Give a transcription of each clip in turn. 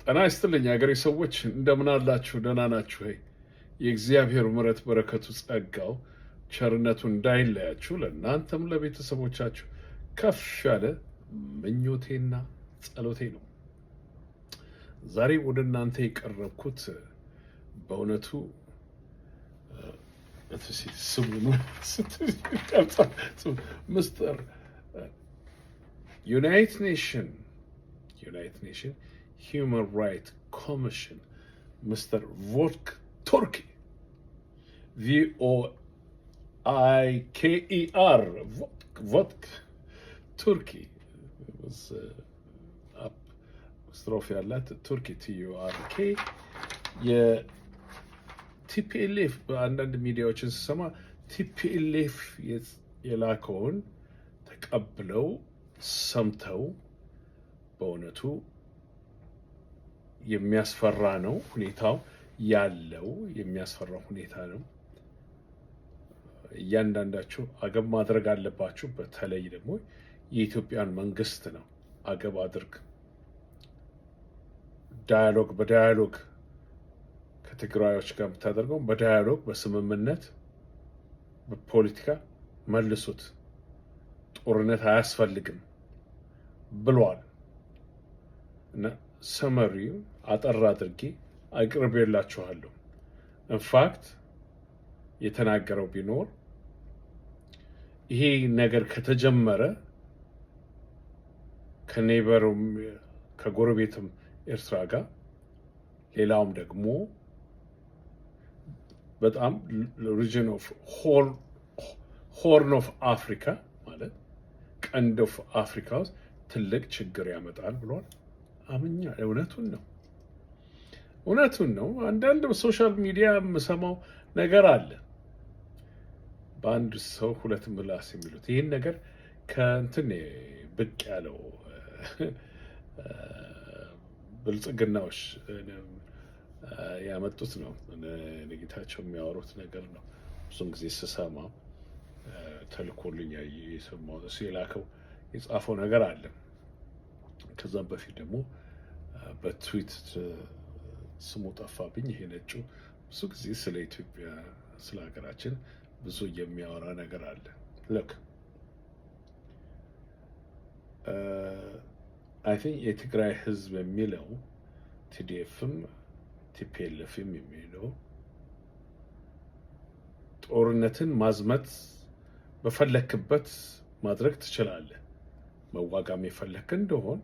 ጤና ይስጥልኝ ሀገሬ ሰዎች እንደምን አላችሁ? ደህና ናችሁ? የእግዚአብሔር ምሕረት በረከቱ ጸጋው ቸርነቱ እንዳይለያችሁ ለእናንተም ለቤተሰቦቻችሁ ከፍ ያለ ምኞቴና ጸሎቴ ነው። ዛሬ ወደ እናንተ የቀረብኩት በእውነቱ ምስጢር ዩናይትድ ኔሽን Human Rights Commission, Mr. Vodk Turkey, VOIKER, Vodk Turkey. It was apostrophe ያላት ቱርኪ TURK የቲፒኤልኤፍ በአንዳንድ ሚዲያዎችን ስሰማ ቲፒኤልኤፍ የላከውን ተቀብለው ሰምተው በእውነቱ የሚያስፈራ ነው ሁኔታው ያለው የሚያስፈራ ሁኔታ ነው። እያንዳንዳችሁ አገብ ማድረግ አለባችሁ። በተለይ ደግሞ የኢትዮጵያን መንግስት ነው አገብ አድርግ። በዳያሎግ ከትግራዮች ጋር የምታደርገው በዳያሎግ በስምምነት በፖለቲካ መልሱት። ጦርነት አያስፈልግም ብሏል እና ሰመሪው አጠር አድርጌ አቅርቤላችኋለሁ። ኢንፋክት የተናገረው ቢኖር ይሄ ነገር ከተጀመረ ከኔበሩም ከጎረቤትም ኤርትራ ጋር ሌላውም ደግሞ በጣም ሪጅን ኦፍ ሆርን ኦፍ አፍሪካ ማለት ቀንድ ኦፍ አፍሪካ ውስጥ ትልቅ ችግር ያመጣል ብሏል። አምኛ እውነቱን ነው። አንዳንድ በሶሻል ሚዲያ የምሰማው ነገር አለ። በአንድ ሰው ሁለት ምላስ የሚሉት ይህን ነገር ከእንትን ብቅ ያለው ብልጽግናዎች ያመጡት ነው። ለጌታቸው የሚያወሩት ነገር ነው። ብዙን ጊዜ ስሰማ ተልኮልኝ የሰማው እሱ የላከው የጻፈው ነገር አለ። ከዛም በፊት ደግሞ በትዊት ስሙ ጠፋብኝ። ይሄ ነጩ ብዙ ጊዜ ስለ ኢትዮጵያ ስለ ሀገራችን ብዙ የሚያወራ ነገር አለ። ልክ አይ ቲንክ የትግራይ ህዝብ የሚለው ቲዲኤፍም ቲፒኤልኤፍም የሚለው ጦርነትን ማዝመት በፈለክበት ማድረግ ትችላለህ። መዋጋም የፈለክ እንደሆን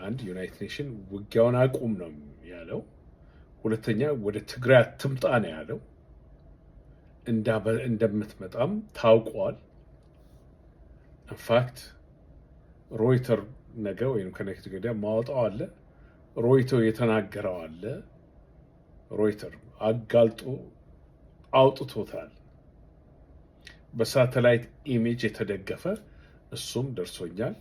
አንድ ዩናይትድ ኔሽን ውጊያውን አቁም ነው ያለው። ሁለተኛ ወደ ትግራይ አትምጣ ነው ያለው። እንደምትመጣም ታውቋል። ኢንፋክት ሮይተር ነገ ወይም ከነገ ወዲያ ማውጣው አለ። ሮይተር የተናገረው አለ። ሮይተር አጋልጦ አውጥቶታል። በሳተላይት ኢሜጅ የተደገፈ እሱም ደርሶኛል።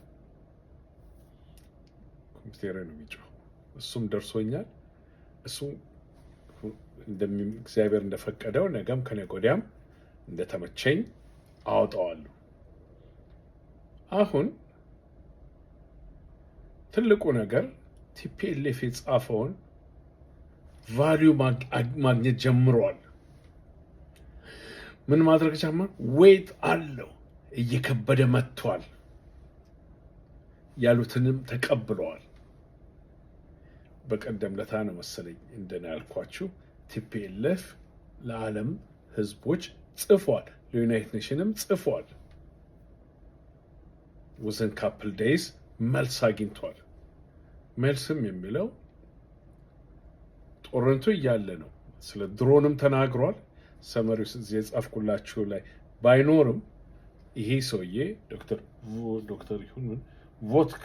ኮምፒውተር ነው የሚጮኸው። እሱም ደርሶኛል። እሱ እግዚአብሔር እንደፈቀደው ነገም ከነገ ወዲያም እንደተመቸኝ አወጣዋለሁ። አሁን ትልቁ ነገር ቲፒኤልኤፍ የጻፈውን ቫልዩ ማግኘት ጀምሯል። ምን ማድረግ ጀመር? ዌይት አለው፣ እየከበደ መጥቷል ያሉትንም ተቀብለዋል። በቀደም ለታ ነው መሰለኝ እንደና ያልኳችሁ ቲፒኤልኤፍ ለዓለም ህዝቦች ጽፏል፣ ለዩናይትድ ኔሽንም ጽፏል። ወዘን ካፕል ዴይስ መልስ አግኝቷል። መልስም የሚለው ጦርነቱ እያለ ነው። ስለ ድሮንም ተናግሯል። ሰመሪው የጻፍኩላችሁ ላይ ባይኖርም ይሄ ሰውዬ ዶክተር ይሁን ቮድክ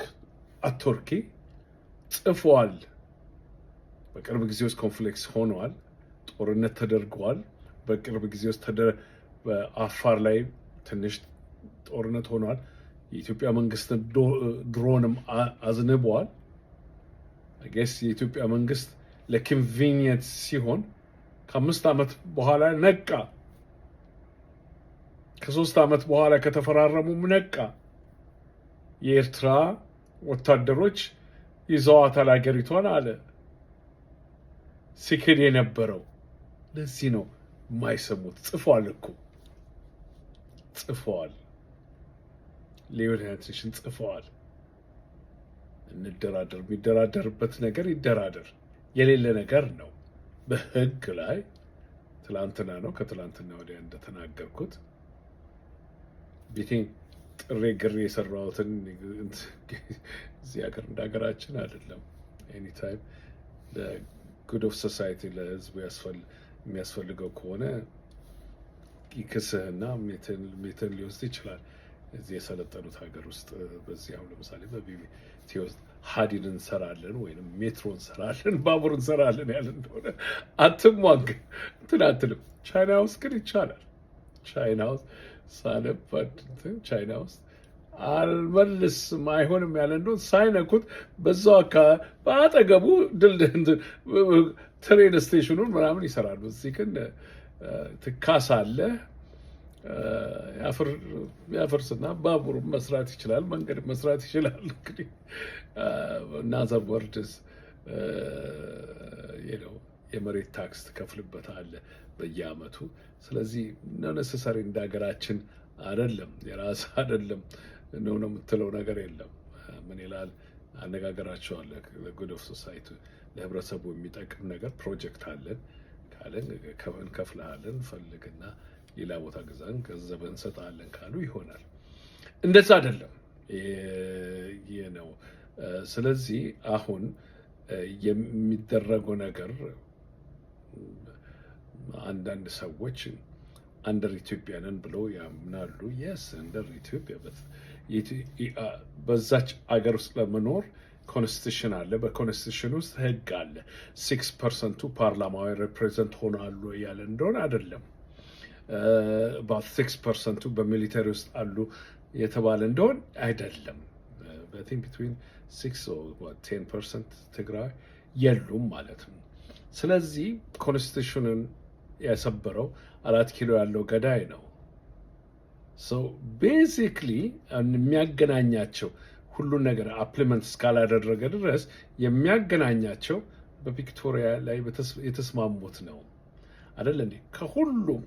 ቱርኪ ጽፏል። በቅርብ ጊዜ ውስጥ ኮንፍሊክት ሆኗል፣ ጦርነት ተደርጓል። በቅርብ ጊዜ ውስጥ በአፋር ላይ ትንሽ ጦርነት ሆኗል። የኢትዮጵያ መንግስት ድሮንም አዝንቧል። ጌስ የኢትዮጵያ መንግስት ለኮንቬኒየንስ ሲሆን ከ5 ዓመት በኋላ ነቃ። ከ3 ዓመት በኋላ ከተፈራረሙም ነቃ። የኤርትራ ወታደሮች ይዘዋታል አገሪቷን አለ ሲክድ የነበረው። ለዚህ ነው የማይሰሙት። ጽፏል እኮ ጽፏል፣ ለዩናይትድ ኔሽንስ ጽፏል። እንደራደር፣ የሚደራደርበት ነገር ይደራደር፣ የሌለ ነገር ነው። በህግ ላይ ትላንትና ነው ከትላንትና ወዲያ እንደተናገርኩት ቤቴን ጥሬ ግሬ የሰራሁትን እዚህ ሀገር እንደ ሀገራችን አይደለም። ኤኒታይም ለጉድ ኦፍ ሶሳይቲ ለህዝቡ የሚያስፈልገው ከሆነ ይክስህና ሜትን ሊወስድ ይችላል። እዚህ የሰለጠኑት ሀገር ውስጥ በዚህ አሁን ለምሳሌ በቢቢቲ ውስጥ ሀዲድ እንሰራለን ወይም ሜትሮ እንሰራለን ባቡር እንሰራለን ያለ እንደሆነ አትሟግ እንትን አትልም። ቻይና ውስጥ ግን ይቻላል። ቻይና ውስጥ ሳነባት ቻይና ውስጥ አልመልስም አይሆንም ያለ እንደሆነ ሳይነኩት በዛው አካባቢ በአጠገቡ ትሬን ስቴሽኑን ምናምን ይሰራሉ። እዚህ ግን ትካሳለህ፣ ያፈርስና ባቡር መስራት ይችላል፣ መንገድ መስራት ይችላል። እንግዲህ ናዘር ወርድስ የመሬት ታክስ ትከፍልበታለህ በየአመቱ። ስለዚህ ነሰሰሪ እንደ ሀገራችን አይደለም፣ የራስ አይደለም ነው የምትለው ነገር የለም። ምን ይላል አነጋገራቸዋለህ? ጉድ ኦፍ ሶሳይቲ ለህብረተሰቡ የሚጠቅም ነገር ፕሮጀክት አለን ካለን እንከፍልሃለን፣ ፈልግና ሌላ ቦታ ገዛን ገንዘብ እንሰጣለን ካሉ ይሆናል። እንደዛ አይደለም ይሄ ነው። ስለዚህ አሁን የሚደረገው ነገር አንዳንድ ሰዎች አንደር ኢትዮጵያንን ብለው ያምናሉ። የስ አንደር ኢትዮጵያ በዛች አገር ውስጥ ለመኖር ኮንስቲቱሽን አለ። በኮንስቲቱሽን ውስጥ ህግ አለ። 6% ፓርላማዊ ሪፕሬዘንት ሆናሉ ያለ እንደሆነ አይደለም። about 6% በሚሊተሪ ውስጥ አሉ የተባለ እንደሆነ አይደለም። I think between 6 or 10% ትግራይ የሉም ማለት ነው። ስለዚህ ኮንስቲቱሽንን ያሰበረው 4 ኪሎ ያለው ገዳይ ነው። ሶ ቤሲክሊ የሚያገናኛቸው ሁሉን ነገር አፕሊመንት እስካላደረገ ድረስ የሚያገናኛቸው በቪክቶሪያ ላይ የተስማሙት ነው አይደል እንዴ? ከሁሉም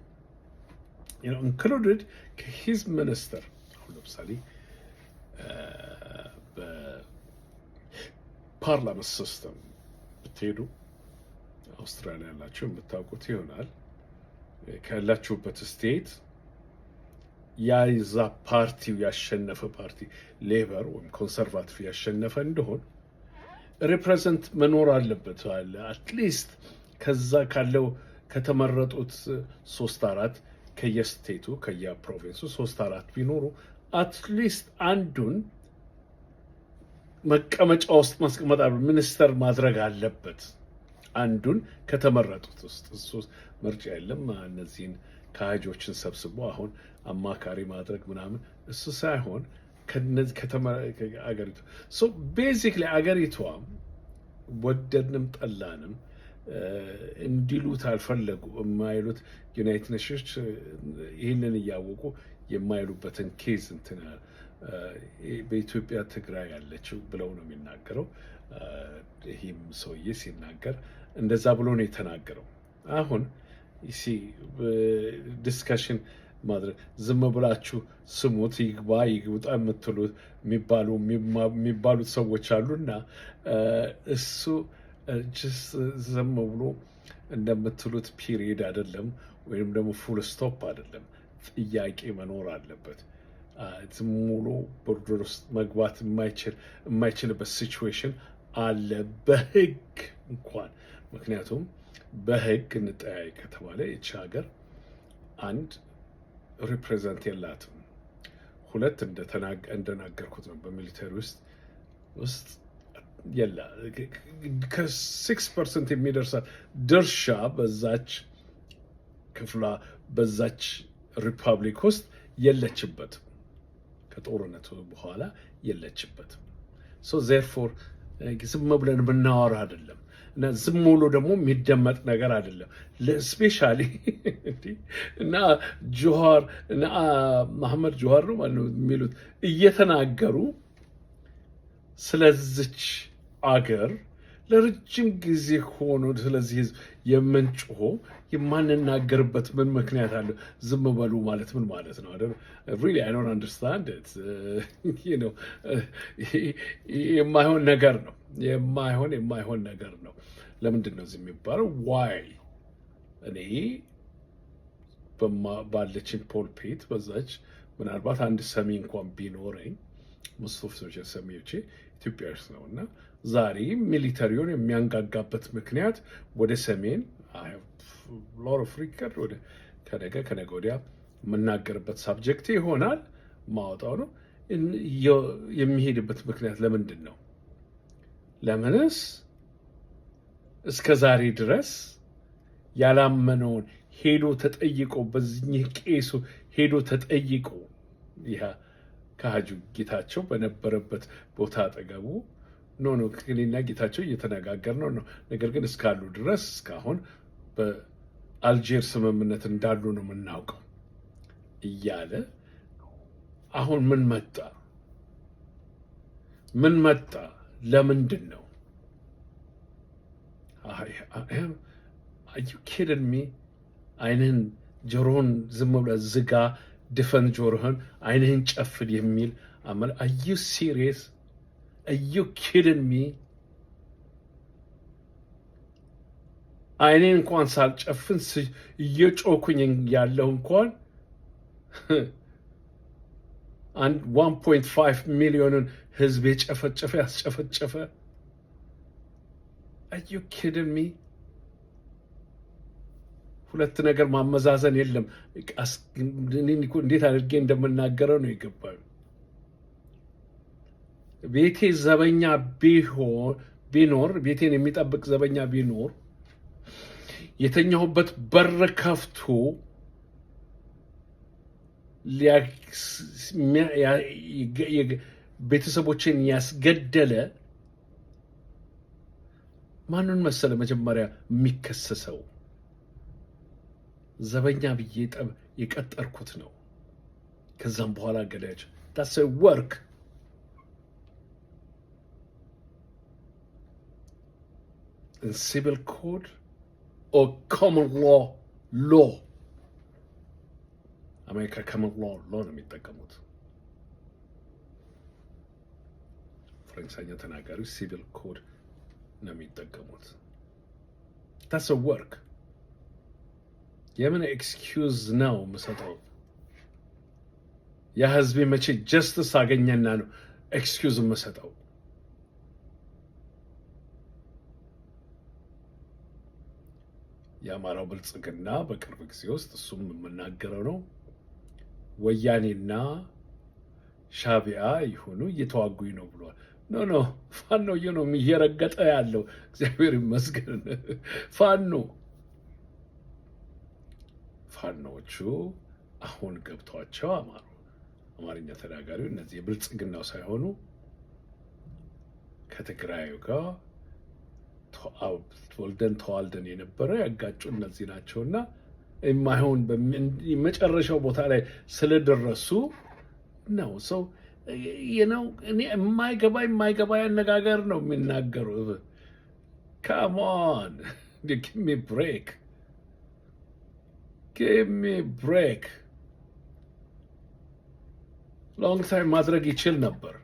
ኢንክሉድድ ከሂዝ ሚኒስተር አሁን ለምሳሌ በፓርላመንት ሲስተም ብትሄዱ አውስትራሊያ ያላችሁ የምታውቁት ይሆናል። ካላችሁበት ስቴት ያይዛ ፓርቲው ያሸነፈ ፓርቲ ሌበር ወይም ኮንሰርቫቲቭ ያሸነፈ እንደሆን ሪፕሬዘንት መኖር አለበት አለ። አትሊስት ከዛ ካለው ከተመረጡት 3-4 ከየስቴቱ ከየፕሮቪንሱ 3-4 ቢኖሩ አትሊስት አንዱን መቀመጫ ውስጥ ማስቀመጥ ሚኒስተር ማድረግ አለበት። አንዱን ከተመረጡት ውስጥ እሱ ምርጫ የለም። እነዚህን ካህጆችን ሰብስቦ አሁን አማካሪ ማድረግ ምናምን እሱ ሳይሆን አገሪቱ ቤዚክሊ አገሪቷ ወደድንም ጠላንም እንዲሉት አልፈለጉ የማይሉት ዩናይትድ ኔሽንስ ይህንን እያወቁ የማይሉበትን ኬዝ እንትን በኢትዮጵያ ትግራይ ያለችው ብለው ነው የሚናገረው። ይህም ሰውዬ ሲናገር እንደዛ ብሎ ነው የተናገረው። አሁን ዲስከሽን ማድረግ ዝም ብላችሁ ስሙት ይግባ ይግባ የምትሉት የሚባሉት ሰዎች አሉና እሱ ዝም ብሎ እንደምትሉት ፒሪየድ አይደለም፣ ወይም ደግሞ ፉል ስቶፕ አይደለም። ጥያቄ መኖር አለበት። ዝም ብሎ ቦርደር ውስጥ መግባት የማይችልበት ሲቹዌሽን አለ በህግ እንኳን። ምክንያቱም በህግ እንጠያይ ከተባለ ይቺ ሀገር አንድ ሪፕሬዘንት የላትም፣ ሁለት እንደናገርኩት ነው በሚሊተሪ ውስጥ የላ ከ6% የሚደርሳት ድርሻ በዛች ክፍሏ በዛች ሪፐብሊክ ውስጥ የለችበትም። ከጦርነቱ በኋላ የለችበትም። ሶ ዜርፎር ዝም ብለን ብናወራ አይደለም እና ዝም ብሎ ደግሞ የሚደመጥ ነገር አይደለም። ስፔሻሊ እና ጆሃር እና መሐመድ ጆሃር ነው ማለት ነው የሚሉት እየተናገሩ ስለዚች አገር ለረጅም ጊዜ ሆኖ ስለዚህ ህዝብ የምንጮሆ የማንናገርበት ምን ምክንያት አለ? ዝም በሉ ማለት ምን ማለት ነው? really I don't understand it. የማይሆን ነገር ነው። የማይሆን ነገር ነው። ለምንድን ነው እዚህ የሚባለው? why እኔ ባለችን ፖልፔት በዛች ምናልባት አንድ ሰሚ እንኳን ቢኖረኝ ሙስቶፍሶች ሰሚዎቼ ኢትዮጵያ ውስጥ ነው እና ዛሬ ሚሊተሪውን የሚያንጋጋበት ምክንያት ወደ ሰሜን ሎር ኦፍ ሪከርድ ወደ ከነገ ወዲያ የምናገርበት ሳብጀክት ይሆናል ማወጣው ነው። የሚሄድበት ምክንያት ለምንድን ነው? ለምንስ እስከ ዛሬ ድረስ ያላመነውን ሄዶ ተጠይቆ በዚህ ቄሱ ሄዶ ተጠይቆ ይሄ ካህጁ ጌታቸው በነበረበት ቦታ አጠገቡ ኖ እኔና ጌታቸው እየተነጋገር ነው። ነገር ግን እስካሉ ድረስ እስካሁን በአልጄር ስምምነት እንዳሉ ነው የምናውቀው እያለ አሁን ምን መጣ? ለምንድን ነው? are you kidding me? አይንህን ጆሮህን ዝም ብለህ ዝጋ፣ ድፈን ጆሮህን፣ አይንህን ጨፍን የሚል አመል are you serious? are you kidding me? አይኔን እንኳን ሳልጨፍን እየጮኩኝ ያለው እንኳን 1.5 ሚሊዮንን ህዝብ ያስጨፈጨፈ are you kidding me? ሁለት ነገር ማመዛዘን የለም። እንዴት አድርጌ እንደምናገረው ነው የገባኝ። ቤቴ ዘበኛ ቢኖር ቤቴን የሚጠብቅ ዘበኛ ቢኖር የተኛሁበት በር ከፍቶ ቤተሰቦችን ያስገደለ ማንን መሰለ መጀመሪያ የሚከሰሰው? ዘበኛ ብዬ የቀጠርኩት ነው። ከዛም በኋላ ገዳጅ that's a work in civil code or common law አሜሪካ common law ነው የሚጠቀሙት። ፈረንሳይኛ ተናጋሪው civil code ነው የሚጠቀሙት። that's a work የምን ኤክስኪውዝ ነው የምሰጠው? የህዝቤ መቼ ጀስትስ አገኘና ነው ኤክስኪውዝ የምሰጠው? የአማራው ብልጽግና በቅርብ ጊዜ ውስጥ እሱም የምናገረው ነው ወያኔና ሻቢያ ይሁኑ እየተዋጉኝ ነው ብሏል። ኖ ፋኖ ነው እየረገጠ ያለው። እግዚአብሔር ይመስገን ፋኖቹ አሁን ገብቷቸው አማርኛ ተናጋሪው እነዚህ የብልጽግናው ሳይሆኑ ከትግራዩ ጋር ተዋልደን የነበረ ያጋጩ እነዚህ ናቸውና የማይሆን መጨረሻው ቦታ ላይ ስለደረሱ ነው ሰው እኔ የማይገባ አነጋገር ነው የሚናገሩ። come on give me break ሎንግ ታይም ማድረግ ይችል ነበር።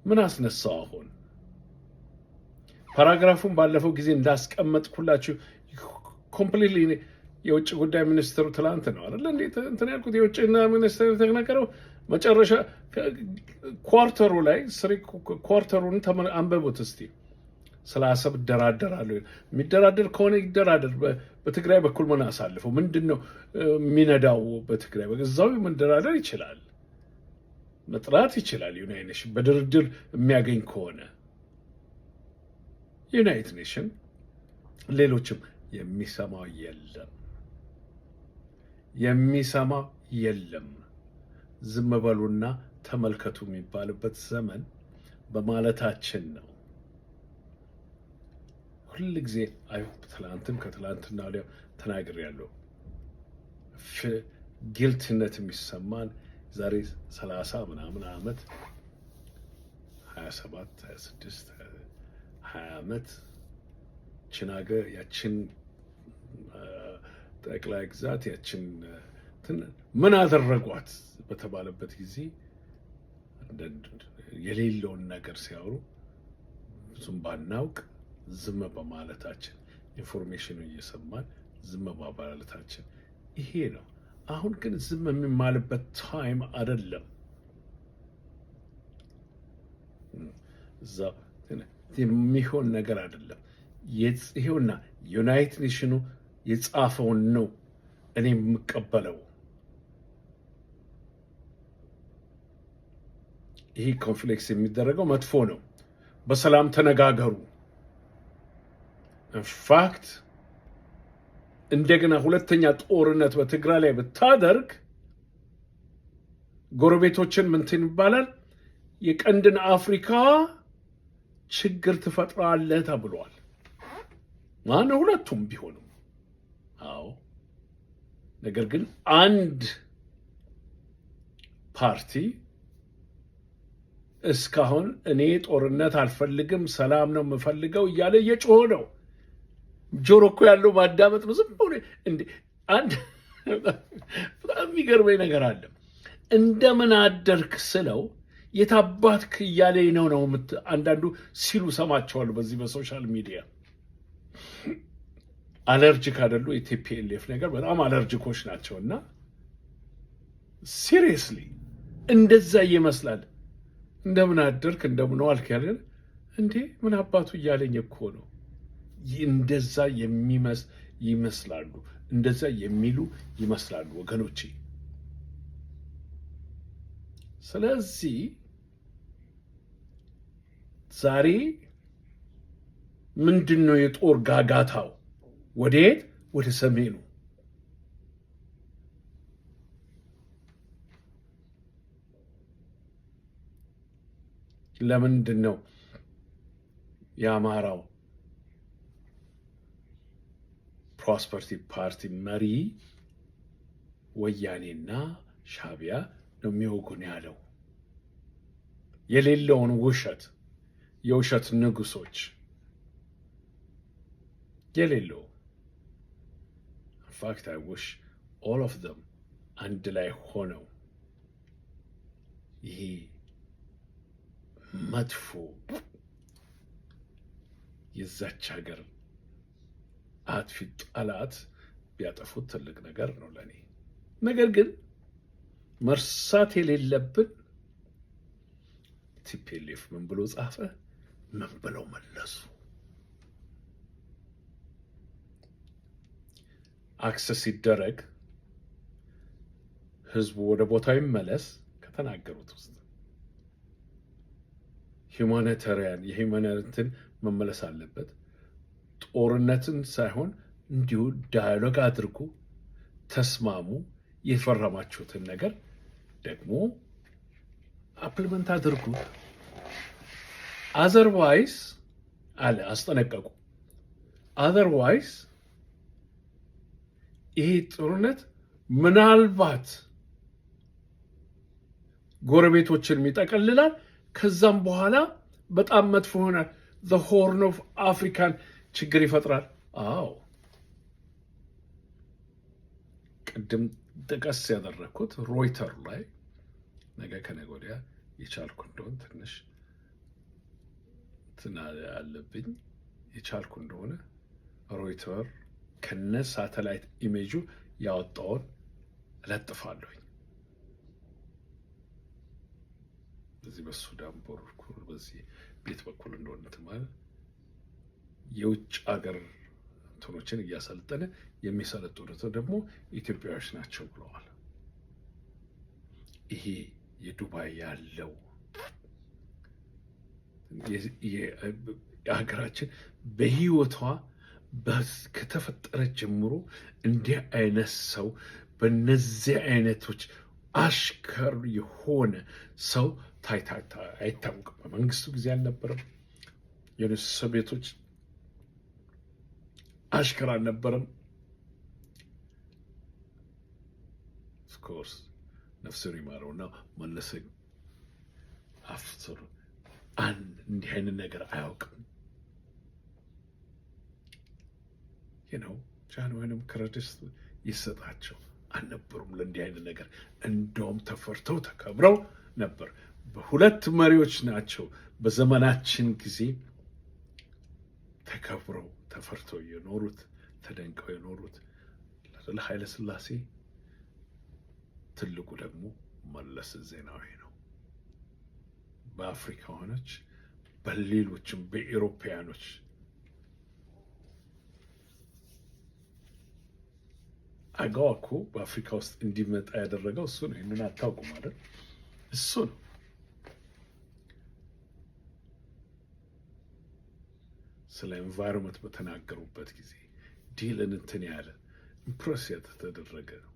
ምን አስነሳው? አሁን ፓራግራፉን ባለፈው ጊዜ እንዳስቀመጥኩላችሁ ኮምፕሊትሊ የውጭ ጉዳይ ሚኒስትሩ ትላንት ነው አይደል እንትን ያልኩት የውጭ ሚኒስትሩ ተናገረው መጨረሻ ኳርተሩ ላይ ኳርተሩን አንብቡት እስቲ። ስለ አሰብ እደራደራለሁ የሚደራደር ከሆነ ይደራደር። በትግራይ በኩል ምን አሳልፈው ምንድነው የሚነዳው? በትግራይ እዛው መደራደር ይችላል፣ መጥራት ይችላል። ዩናይትድ ኔሽን በድርድር የሚያገኝ ከሆነ ዩናይትድ ኔሽን ሌሎችም የሚሰማው የለም። ዝም በሉና ተመልከቱ የሚባልበት ዘመን በማለታችን ነው። ሁል ጊዜ ትላንትም ከትላንትና ወዲያ ተናግሬያለሁ። ጊልትነት የሚሰማን ዛሬ 30 ምናምን ዓመት 27 26 20 ዓመት ችናገር ያችን ጠቅላይ ግዛት ያችን ምን አደረጓት በተባለበት ጊዜ የሌለውን ነገር ሲያወሩ ብዙም ባናውቅ ዝም በማለታችን ኢንፎርሜሽኑ እየሰማን ዝም በማለታችን ይሄ ነው። አሁን ግን ዝም የሚማልበት ታይም አይደለም። እዛ የሚሆን ነገር አይደለም። ይሄውና ዩናይትድ ኔሽኑ የጻፈውን ነው እኔ የምቀበለው። ይሄ ኮንፍሊክት የሚደረገው መጥፎ ነው። በሰላም ተነጋገሩ። ኢንፋክት እንደገና ሁለተኛ ጦርነት በትግራይ ላይ ብታደርግ ጎረቤቶችን ምንትን ይባላል የቀንድን አፍሪካ ችግር ትፈጥራለህ ተብሏል። ማን ሁለቱም ቢሆኑ አዎ። ነገር ግን አንድ ፓርቲ እስካሁን እኔ ጦርነት አልፈልግም ሰላም ነው የምፈልገው እያለ እየጮኸ ነው። ጆሮ እኮ ያለው ማዳመጥ ነው። ዝም ብሎ እንዴ አንድ በጣም የሚገርመኝ ነገር አለ። እንደምን አደርክ ስለው የታባትክ እያለኝ ነው አንዳንዱ ሲሉ ሰማቸዋለሁ በዚህ በሶሻል ሚዲያ። አለርጂክ አይደሉ? የቲፒኤልኤፍ ነገር በጣም አለርጂኮች ናቸውና ሲሪየስሊ እንደዛ ይመስላል። እንደምን አደርክ እንደምን ዋልክ ያለን እንዴ ምን አባቱ እያለኝ እኮ ነው። እንደዛ ይመስላሉ፣ እንደዛ የሚሉ ይመስላሉ ወገኖቼ። ስለዚህ ዛሬ ምንድነው የጦር ጋጋታው? ወዴት? ወደ ሰሜኑ። ለምንድን ነው የአማራው ፕሮስፐርቲ ፓርቲ መሪ ወያኔና ሻዕቢያ ነው የሚወጉን ያለው? የሌለውን ውሸት የውሸት ንጉሶች የሌለው ኢንፋክት አይ ዊሽ ኦል ኦፍ ዘም አንድ ላይ ሆነው ይሄ መጥፎ የዛች ሀገር አጥፊ ጠላት ቢያጠፉት ትልቅ ነገር ነው ለኔ። ነገር ግን መርሳት የሌለብን ቲፒኤልኤፍ ምን ብሎ ጻፈ፣ ምን ብለው መለሱ። አክሰስ ሲደረግ ህዝቡ ወደ ቦታው ይመለስ ከተናገሩት ውስጥ የሂውማኒታሪያን መመለስ አለበት። ጦርነትን ሳይሆን እንዲሁ ዳያሎግ አድርጉ፣ ተስማሙ። የፈረማችሁትን ነገር ደግሞ አፕሊመንት አድርጉ። አዘርዋይስ አለ አስጠነቀቁ። አዘርዋይስ ይሄ ጦርነት ምናልባት ጎረቤቶችን ይጠቀልላል። ከዛም በኋላ በጣም መጥፎ ይሆናል። ዘ ሆርን ኦፍ አፍሪካን ችግር ይፈጥራል። አዎ ቅድም ጥቀስ ያደረግኩት ሮይተር ላይ ነገ ከነገ ወዲያ የቻልኩ እንደሆነ ትንሽ አለብኝ የቻልኩ እንደሆነ ሮይተር ከነ ሳተላይት ኢሜጁ ያወጣውን እለጥፋለሁኝ። በዚህ በሱዳን በኩል በዚህ ቤት በኩል እንደሆነ ማለት የውጭ ሀገር እንትኖችን እያሰለጠነ የሚሰለጥኑት ደግሞ ኢትዮጵያውያን ናቸው ብለዋል። ይሄ የዱባይ ያለው የሀገራችን በህይወቷ ከተፈጠረ ጀምሮ እንዲህ አይነት ሰው በነዚህ አይነቶች አሽከር የሆነ ሰው ታይታ አይታወቅም። በመንግስቱ ጊዜ አልነበረም። የንስሐ ቤቶች አሽከር አልነበረም። ኦፍኮርስ ነፍሱን ይማረውና መለስ አፍሰሩ እንዲህ አይነት ነገር አያውቅም። ነው ጃንሆይንም ክሬዲት ይሰጣቸው አልነበሩም ለእንዲህ አይነት ነገር። እንደውም ተፈርተው ተከብረው ነበር። በሁለት መሪዎች ናቸው በዘመናችን ጊዜ ተከብረው ተፈርተው የኖሩት ተደንቀው የኖሩት። ኃይለ ሥላሴ ትልቁ ደግሞ መለስ ዜናዊ ነው። በአፍሪካ ሆነች በሌሎችም በኢሮፓያኖች አገዋ እኮ በአፍሪካ ውስጥ እንዲመጣ ያደረገው እሱ ነው። ይህንን አታውቁም አይደል? እሱ ነው። ስለ ኤንቫይሮንመንት በተናገሩበት ጊዜ ዲልን እንትን ያለ ኢምፕሬስ የተደረገ ነው።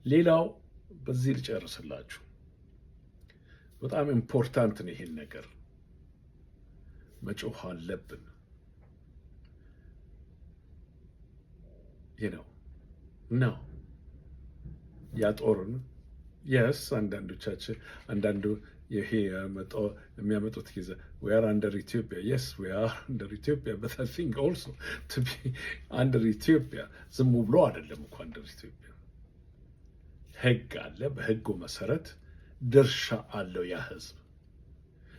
ሌላው በዚህ ልጨርስላችሁ፣ በጣም ኢምፖርታንት ነው። ይሄን ነገር መጮህ አለብን። ነው ያጦርን የስ አንዳንዱ ይሄ የሚያመጡት ጊዜ we are under Ethiopia. Yes, we are under Ethiopia, but I think also to be under Ethiopia ዝም ብሎ አይደለም እኮ under Ethiopia ህግ አለ። በህጉ መሰረት ድርሻ አለው ያ ህዝብ።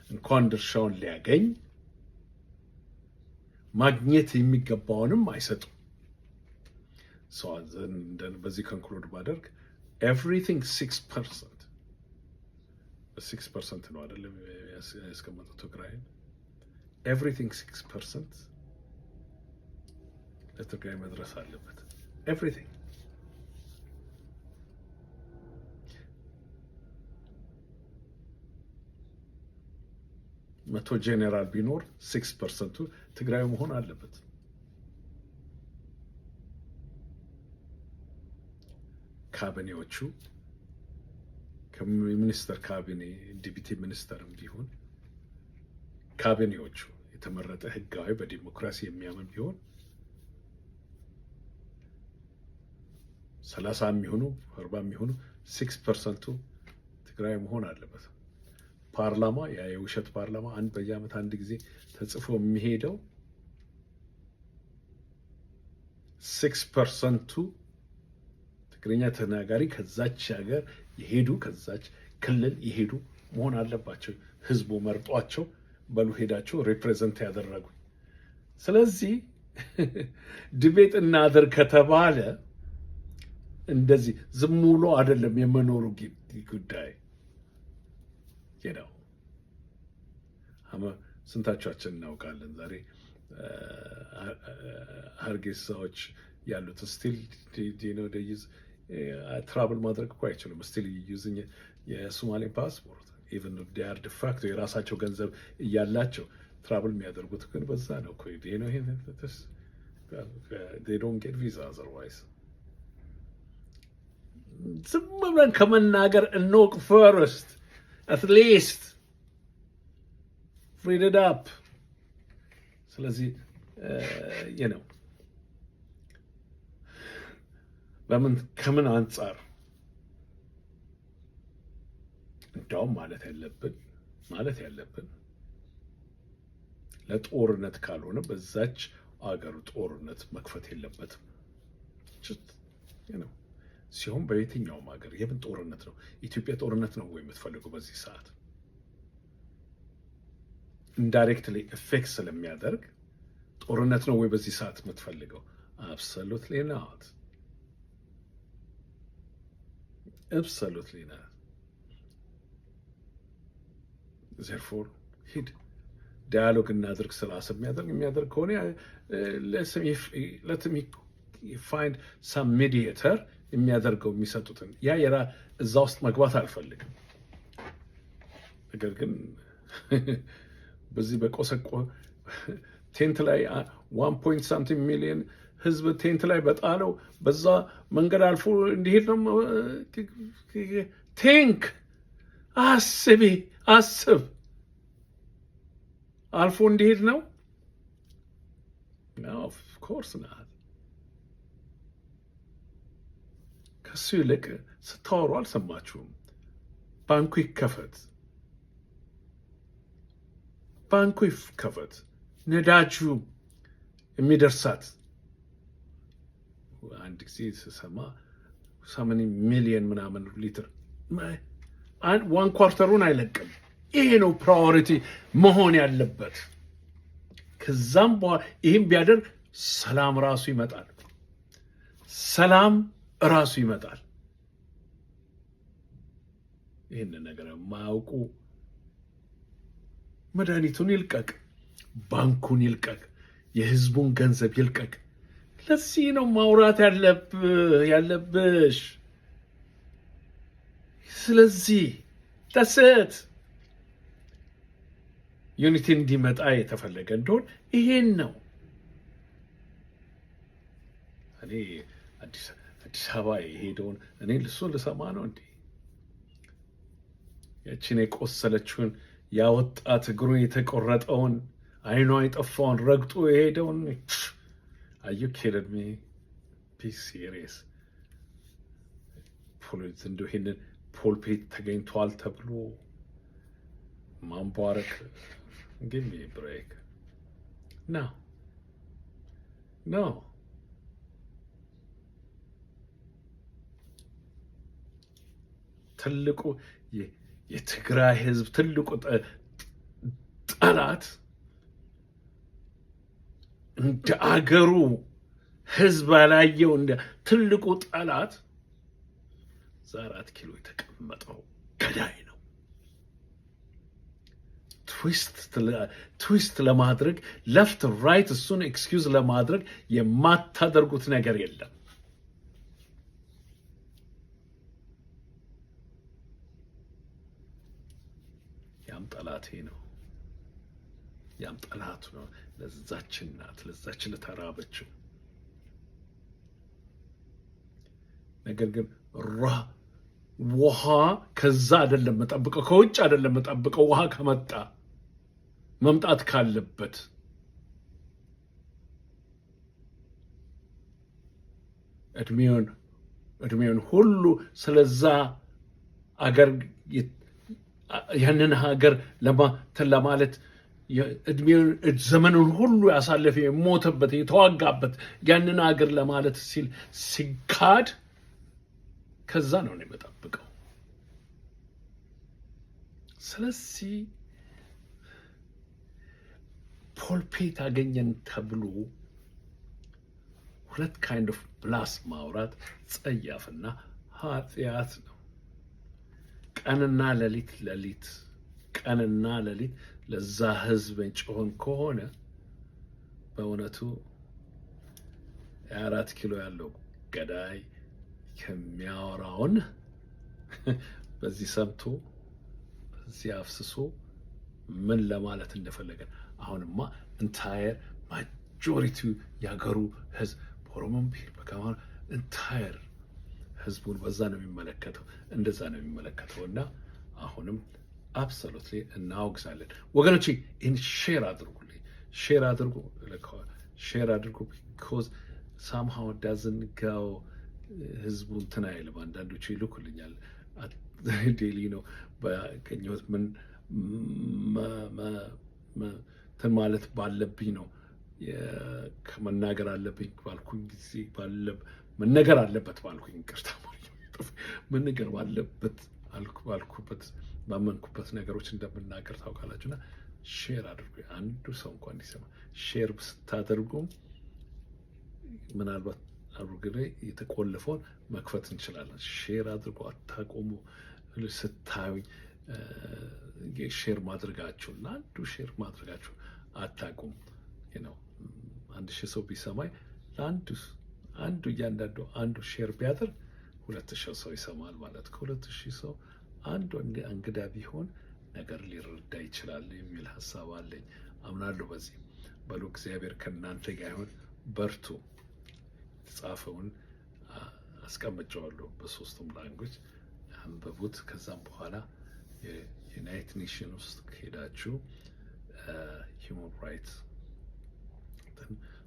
እንኳን ድርሻውን ሊያገኝ ማግኘት የሚገባውንም አይሰጡም። በዚህ ኮንክሉድ ባደርግ everything 6% ነው አይደለም ያስቀመጡት ትግራይን። everything 6% ለትግራይ መድረስ አለበት። everything መቶ ጄኔራል ቢኖር 6%ቱ ትግራይ መሆን አለበት። ካቢኔዎቹ ከሚኒስተር ካቢኔ ዲፒቲ ሚኒስተርም ቢሆን ካቢኔዎቹ የተመረጠ ህጋዊ በዲሞክራሲ የሚያምን ቢሆን 30 የሚሆኑ 40 የሚሆኑ 6%ቱ ትግራይ መሆን አለበት። ፓርላማ ያ የውሸት ፓርላማ በየዓመት አንድ ጊዜ ተጽፎ የሚሄደው 6%ቱ ትግርኛ ተናጋሪ ከዛች ሀገር የሄዱ ከዛች ክልል የሄዱ መሆን አለባቸው። ህዝቡ መርጧቸው በሉ ሄዳቸው ሪፕሬዘንት ያደረጉ። ስለዚህ ድቤት እናድር ከተባለ እንደዚህ ዝም ብሎ አይደለም የመኖሩ ጉዳይ ነው። ስንታቻችን እናውቃለን ዛሬ ሀርጌሳዎች ያሉት ስቲል ትራቭል ማድረግ እኮ አይችሉም። ስቲል ዩዝኝ የሶማሌ ፓስፖርት ኢቨን ዲያር ዲፋክቶ የራሳቸው ገንዘብ እያላቸው ትራቭል የሚያደርጉት ግን በዛ ነው እኮ they don't get visa otherwise። ዝም ብለን ከመናገር እንወቅ ፈርስት at least read it up። ስለዚህ ከምን አንጻር እንደውም ማለት ያለብን ለጦርነት ካልሆነ በዛች አገር ጦርነት መክፈት የለበትም ሲሆን በየትኛውም ሀገር የምን ጦርነት ነው? ኢትዮጵያ ጦርነት ነው ወይ የምትፈልገው በዚህ ሰዓት? ኢንዳይሬክትሊ ኢፌክት ስለሚያደርግ ጦርነት ነው ወይ በዚህ ሰዓት የምትፈልገው? አብሶሉትሊ ናት። Absolutely not. Therefore, ሂድ ዳያሎግ እናድርግ። ስላሰብ የሚያደርግ ከሆነ let me find some mediator የሚያደርገው የሚሰጡትን ያ እዛ ውስጥ መግባት አልፈልግም። ነገር ግን በዚህ በቆሰቆ ቴንት ላይ 1.something million ህዝብ ቴንት ላይ በጣለው በዛ መንገድ አልፎ እንዲሄድ ነው። ቴንክ አስብ አልፎ እንዲሄድ ነው። ኦፍ ኮርስ ናት። ከሱ ይልቅ ስታወሩ አልሰማችሁም? ባንኩ ይከፈት፣ ነዳጁ የሚደርሳት አንድ ጊዜ ስሰማ 80 ሚሊዮን ምናምን ሊትር 1/4 አይለቅም። ይሄ ነው ፕራዮሪቲ መሆን ያለበት። ከዛም በኋላ ይህም ቢያደርግ ሰላም ራሱ ይመጣል። ሰላም ራሱ ይመጣል። ይህን ነገር የማያውቁ መድኃኒቱን ይልቀቅ፣ ባንኩን ይልቀቅ፣ የህዝቡን ገንዘብ ይልቀቅ። ለዚህ ነው ማውራት ያለብሽ። ስለዚህ ተሰት ዩኒቲ እንዲመጣ የተፈለገ እንደሆን ይሄን ነው። እኔ አዲስ አበባ የሄደውን እኔ ልሱን ልሰማ ነው እንዴ? ያችን የቆሰለችውን ያወጣት እግሩን የተቆረጠውን አይኗ የጠፋውን ረግጦ የሄደውን አዩ ኬለድሜ ቢ ሲሪየስ ፖሊስ እንደው ይሄንን ፖልፔት ተገኝቷል ተብሎ ማንቧረቅ give me a break. No. ትልቁ የትግራይ ህዝብ ትልቁ ጠላት እንደ አገሩ ህዝብ ያላየው እንደ ትልቁ ጠላት 4 ኪሎ የተቀመጠው ገዳይ ነው። ትዊስት ለማድረግ ለፍት ራይት እሱን ኤክስኪውዝ ለማድረግ የማታደርጉት ነገር የለም። ያም ጠላቴ ነው፣ ያም ጠላቱ ነው። ለዛችን ናት፣ ለዛችን ለተራበችው። ነገር ግን ውሃ ከዛ አይደለም መጠብቀው፣ ከውጭ አይደለም መጠብቀው። ውሃ ከመጣ መምጣት ካለበት እድሜውን ሁሉ ስለዛ አገር ያንን ሀገር ለማለት እድሜውን ዘመኑን ሁሉ ያሳለፈ የሞተበት የተዋጋበት ያንን ሀገር ለማለት ሲል ሲካድ ከዛ ነው የምጠብቀው። ስለዚህ ፖልፔት አገኘን ተብሎ ሁለት ካይንድ ኦፍ ብላስ ማውራት ጸያፍና ኃጢአት ነው። ቀንና ሌሊት ለዛ ህዝብ ጮህን ከሆነ በእውነቱ 4 ኪሎ ያለው ገዳይ ከሚያወራውን በዚህ ሰምቶ በዚህ አፍስሶ ምን ለማለት እንደፈለገ አሁንማ ኢንታየር ማጆሪቲው ያገሩ ህዝብ ኦሮሞም ቢል በከማን ኢንታየር ህዝቡን በዛ ነው የሚመለከተው፣ እንደዛ ነው የሚመለከተው። እና አሁንም አብሶሉትሊ እናወግዛለን ወገኖቼ። ኢን ሼር አድርጉልኝ፣ ሼር አድርጉ ቢኮዝ somehow doesn't go ህዝቡ እንትን አይልም። አንዳንዶቹ ይልኩልኛል ዴሊ ነው በቀኝወት ምን እንትን ማለት ባለብኝ ነው ከመናገር አለብኝ ባልኩኝ ጊዜ መነገር አለበት ባልኩኝ ይቅርታ መነገር ባለበት ባልኩበት ባመንኩበት ነገሮች እንደምናገር ታውቃላችሁና ሼር አድርጉ። አንዱ ሰው እንኳን እንዲሰማ ሼር ስታደርጉ ምናልባት አሩግሬ የተቆለፈውን መክፈት እንችላለን። ሼር አድርጉ፣ አታቆሙ። ስታዩኝ ሼር ማድረጋችሁና አንዱ ሼር ማድረጋችሁ አታቁም። ነው 1000 ሰው ቢሰማኝ አንዱ እያንዳንዱ አንዱ ሼር ቢያደርግ 2000 ሰው ይሰማል ማለት። ከ2000 ሰው አንዱ እንግዳ ቢሆን ነገር ሊረዳ ይችላል የሚል ሀሳብ አለኝ። አምናለሁ በዚህ። በሉ እግዚአብሔር ከእናንተ ጋር ይሁን። በርቱ። የተጻፈውን አስቀምጨዋለሁ በሶስቱም ላንጉጅ አንብቡት። ከዛም በኋላ የዩናይትድ ኔሽን ውስጥ ሄዳችሁ ሂውማን ራይትስ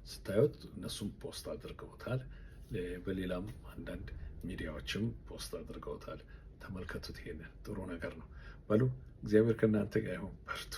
ስታዩት እነሱም ፖስት አድርገውታል። በሌላም አንዳንድ ሚዲያዎችም ፖስት አድርገውታል። ተመልከቱት። ይሄንን ጥሩ ነገር ነው። በሉ እግዚአብሔር ከእናንተ ጋር ይሁን። በርቱ።